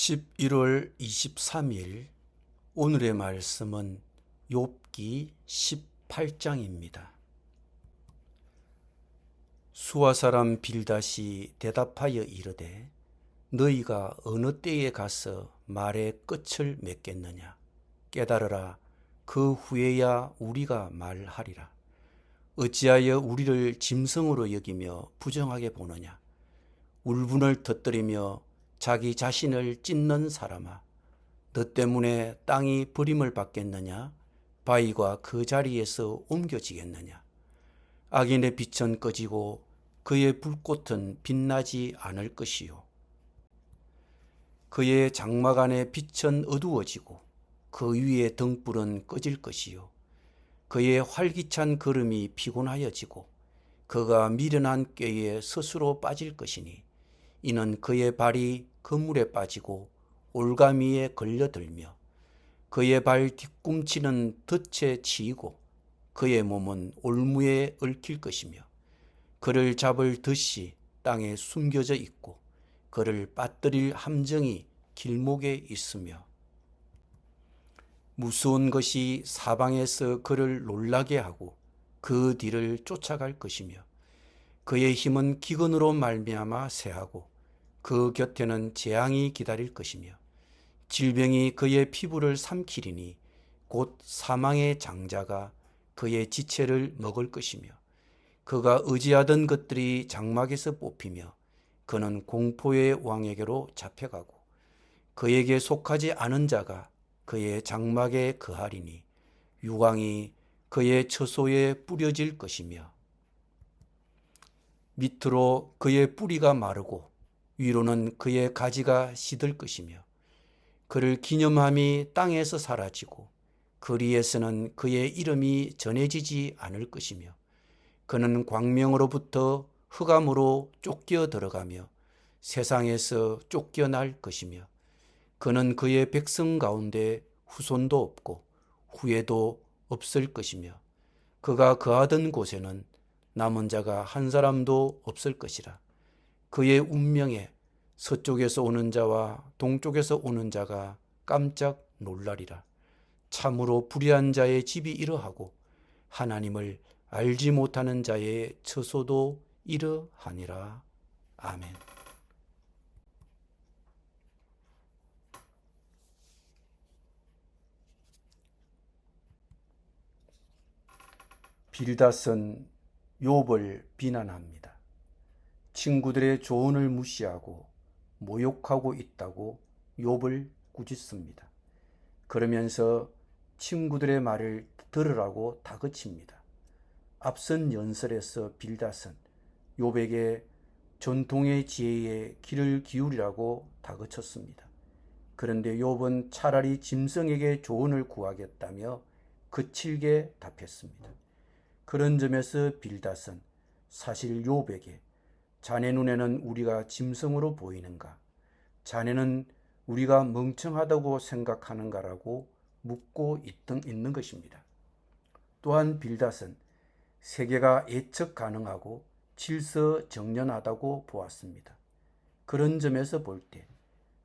11월 23일 오늘의 말씀은 욥기 18장입니다. 수아 사람 빌닷이 대답하여 이르되 너희가 어느 때에 가서 말의 끝을 맺겠느냐. 깨달으라. 그 후에야 우리가 말하리라. 어찌하여 우리를 짐승으로 여기며 부정하게 보느냐. 울분을 터뜨리며 자기 자신을 찢는 사람아, 너 때문에 땅이 버림을 받겠느냐? 바위가 그 자리에서 옮겨지겠느냐? 악인의 빛은 꺼지고 그의 불꽃은 빛나지 않을 것이요. 그의 장막 안의 빛은 어두워지고 그 위의 등불은 꺼질 것이요. 그의 활기찬 걸음이 피곤하여지고 그가 미련한 꾀에 스스로 빠질 것이니 이는 그의 발이 그물에 빠지고 올가미에 걸려들며 그의 발 뒤꿈치는 덫에 치이고 그의 몸은 올무에 얽힐 것이며 그를 잡을 덫이 땅에 숨겨져 있고 그를 빠뜨릴 함정이 길목에 있으며 무서운 것이 사방에서 그를 놀라게 하고 그 뒤를 쫓아갈 것이며 그의 힘은 기근으로 말미암아 쇠하고 그 곁에는 재앙이 기다릴 것이며 질병이 그의 피부를 삼키리니 곧 사망의 장자가 그의 지체를 먹을 것이며 그가 의지하던 것들이 장막에서 뽑히며 그는 공포의 왕에게로 잡혀가고 그에게 속하지 않은 자가 그의 장막에 거하리니 유광이 그의 처소에 뿌려질 것이며 밑으로 그의 뿌리가 마르고 위로는 그의 가지가 시들 것이며 그를 기념함이 땅에서 사라지고 거리에서는 그의 이름이 전해지지 않을 것이며 그는 광명으로부터 흑암으로 쫓겨 들어가며 세상에서 쫓겨날 것이며 그는 그의 백성 가운데 후손도 없고 후에도 없을 것이며 그가 거하던 곳에는 남은 자가 한 사람도 없을 것이라. 그의 운명에 서쪽에서 오는 자와 동쪽에서 오는 자가 깜짝 놀라리라. 참으로 불의한 자의 집이 이러하고 하나님을 알지 못하는 자의 처소도 이러하니라. 아멘. 빌닷은 욥을 비난합니다. 친구들의 조언을 무시하고 모욕하고 있다고 욥을 꾸짖습니다. 그러면서 친구들의 말을 들으라고 다그칩니다. 앞선 연설에서 빌닷은 욥에게 전통의 지혜에 귀를 기울이라고 다그쳤습니다. 그런데 욥은 차라리 짐승에게 조언을 구하겠다며 거칠게 답했습니다. 그런 점에서 빌닷은 사실 욥에게 자네 눈에는 우리가 짐승으로 보이는가? 자네는 우리가 멍청하다고 생각하는가라고 묻고 있는 것입니다. 또한 빌닷은 세계가 예측 가능하고 질서정연하다고 보았습니다. 그런 점에서 볼 때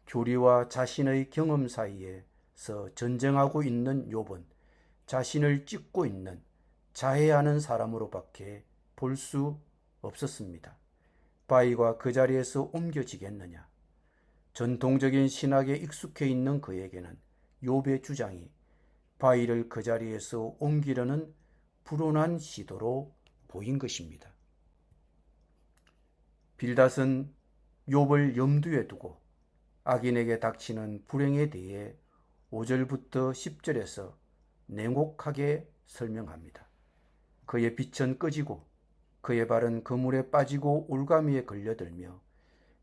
교리와 자신의 경험 사이에서 전쟁하고 있는 욥은 자신을 찢고 있는 자해하는 사람으로밖에 볼 수 없었습니다. 바위가 그 자리에서 옮겨지겠느냐. 전통적인 신학에 익숙해 있는 그에게는 욥의 주장이 바위를 그 자리에서 옮기려는 불온한 시도로 보인 것입니다. 빌닷은 욥을 염두에 두고 악인에게 닥치는 불행에 대해 5절부터 10절에서 냉혹하게 설명합니다. 그의 빛은 꺼지고 그의 발은 그물에 빠지고 올가미에 걸려들며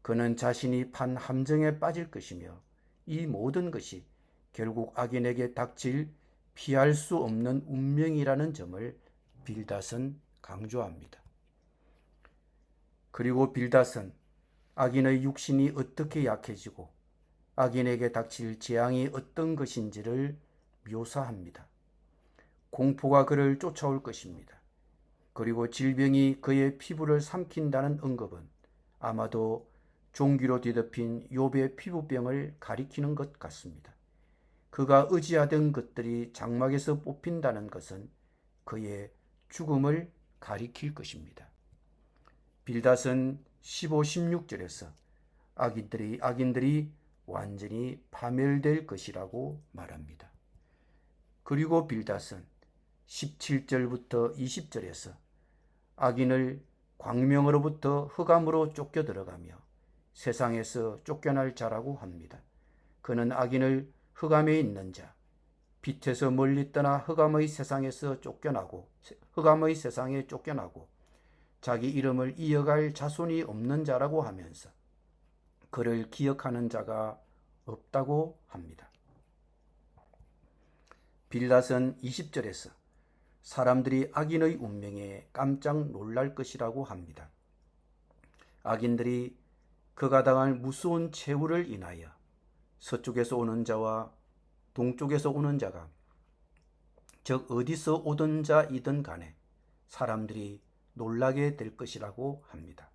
그는 자신이 판 함정에 빠질 것이며 이 모든 것이 결국 악인에게 닥칠 피할 수 없는 운명이라는 점을 빌닷은 강조합니다. 그리고 빌닷은 악인의 육신이 어떻게 약해지고 악인에게 닥칠 재앙이 어떤 것인지를 묘사합니다. 공포가 그를 쫓아올 것입니다. 그리고 질병이 그의 피부를 삼킨다는 언급은 아마도 종기로 뒤덮인 욥의 피부병을 가리키는 것 같습니다. 그가 의지하던 것들이 장막에서 뽑힌다는 것은 그의 죽음을 가리킬 것입니다. 빌닷은 15, 16절에서 악인들이 완전히 파멸될 것이라고 말합니다. 그리고 빌닷은 17절부터 20절에서 악인을 광명으로부터 흑암으로 쫓겨 들어가며 세상에서 쫓겨날 자라고 합니다. 그는 악인을 흑암에 있는 자, 빛에서 멀리 떠나 흑암의 세상에 쫓겨나고 자기 이름을 이어갈 자손이 없는 자라고 하면서 그를 기억하는 자가 없다고 합니다. 빌닷은 20절에서 사람들이 악인의 운명에 깜짝 놀랄 것이라고 합니다. 악인들이 그가 당할 무서운 최후를 인하여 서쪽에서 오는 자와 동쪽에서 오는 자가, 즉 어디서 오던 자이든 간에 사람들이 놀라게 될 것이라고 합니다.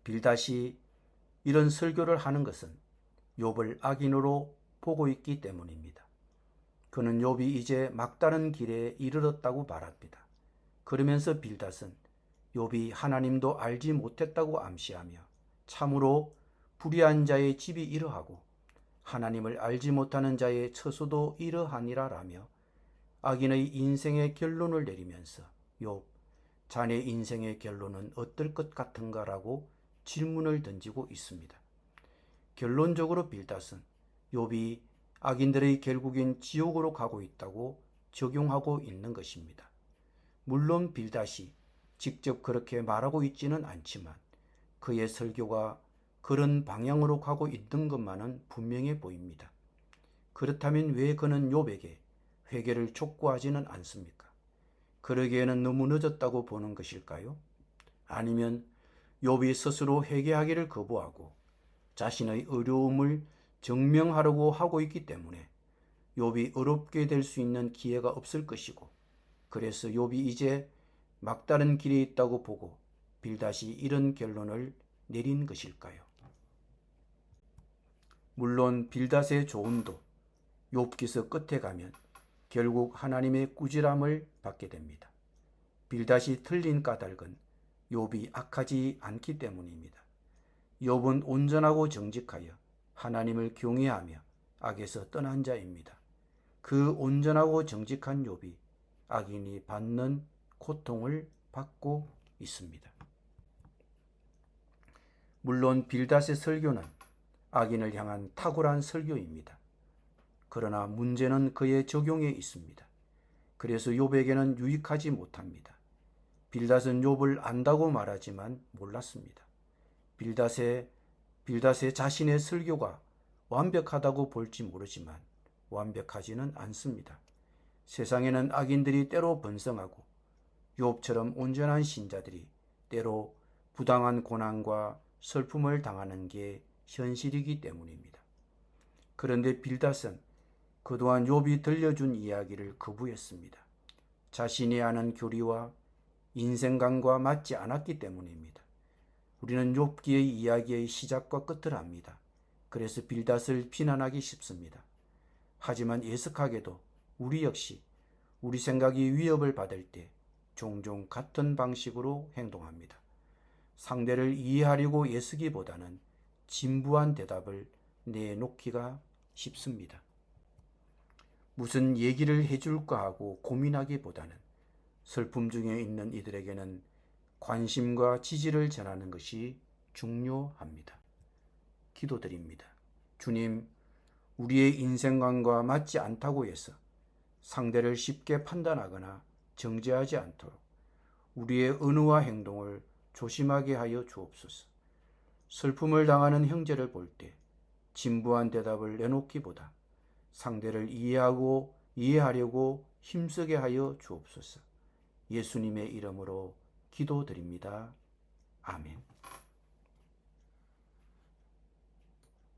빌닷이 이런 설교를 하는 것은 욥을 악인으로 보고 있기 때문입니다. 그는 욥이 이제 막다른 길에 이르렀다고 말합니다. 그러면서 빌닷은 욥이 하나님도 알지 못했다고 암시하며 참으로 불의한 자의 집이 이러하고 하나님을 알지 못하는 자의 처소도 이러하니라 라며 악인의 인생의 결론을 내리면서 욥, 자네 인생의 결론은 어떨 것 같은가 라고 질문을 던지고 있습니다. 결론적으로 빌닷은 욥이 악인들의 결국엔 지옥으로 가고 있다고 적용하고 있는 것입니다. 물론 빌닷이 직접 그렇게 말하고 있지는 않지만 그의 설교가 그런 방향으로 가고 있는 것만은 분명해 보입니다. 그렇다면 왜 그는 욥에게 회개를 촉구하지는 않습니까? 그러기에는 너무 늦었다고 보는 것일까요? 아니면 욥이 스스로 회개하기를 거부하고 자신의 어려움을 증명하려고 하고 있기 때문에 욥이 어렵게 될 수 있는 기회가 없을 것이고, 그래서 욥이 이제 막다른 길에 있다고 보고 빌닷이 이런 결론을 내린 것일까요? 물론 빌닷의 조언도 욥기서 끝에 가면 결국 하나님의 꾸지람을 받게 됩니다. 빌닷이 틀린 까닭은 욥이 악하지 않기 때문입니다. 욥은 온전하고 정직하여 하나님을 경외하며 악에서 떠난 자입니다. 그 온전하고 정직한 욥이 악인이 받는 고통을 받고 있습니다. 물론 빌닷의 설교는 악인을 향한 탁월한 설교입니다. 그러나 문제는 그의 적용에 있습니다. 그래서 욥에게는 유익하지 못합니다. 빌닷은 욥을 안다고 말하지만 몰랐습니다. 빌닷의 자신의 설교가 완벽하다고 볼지 모르지만 완벽하지는 않습니다. 세상에는 악인들이 때로 번성하고 욥처럼 온전한 신자들이 때로 부당한 고난과 슬픔을 당하는 게 현실이기 때문입니다. 그런데 빌닷은 그동안 욥이 들려준 이야기를 거부했습니다. 자신이 아는 교리와 인생관과 맞지 않았기 때문입니다. 우리는 욥기의 이야기의 시작과 끝을 압니다. 그래서 빌닷을 비난하기 쉽습니다. 하지만 예측하게도 우리 역시 우리 생각이 위협을 받을 때 종종 같은 방식으로 행동합니다. 상대를 이해하려고 애쓰기보다는 진부한 대답을 내놓기가 쉽습니다. 무슨 얘기를 해줄까 하고 고민하기보다는 슬픔 중에 있는 이들에게는 관심과 지지를 전하는 것이 중요합니다. 기도드립니다. 주님, 우리의 인생관과 맞지 않다고 해서 상대를 쉽게 판단하거나 정죄하지 않도록 우리의 언어와 행동을 조심하게 하여 주옵소서. 슬픔을 당하는 형제를 볼 때 진부한 대답을 내놓기보다 상대를 이해하려고 힘쓰게 하여 주옵소서. 예수님의 이름으로 기도드립니다. 아멘.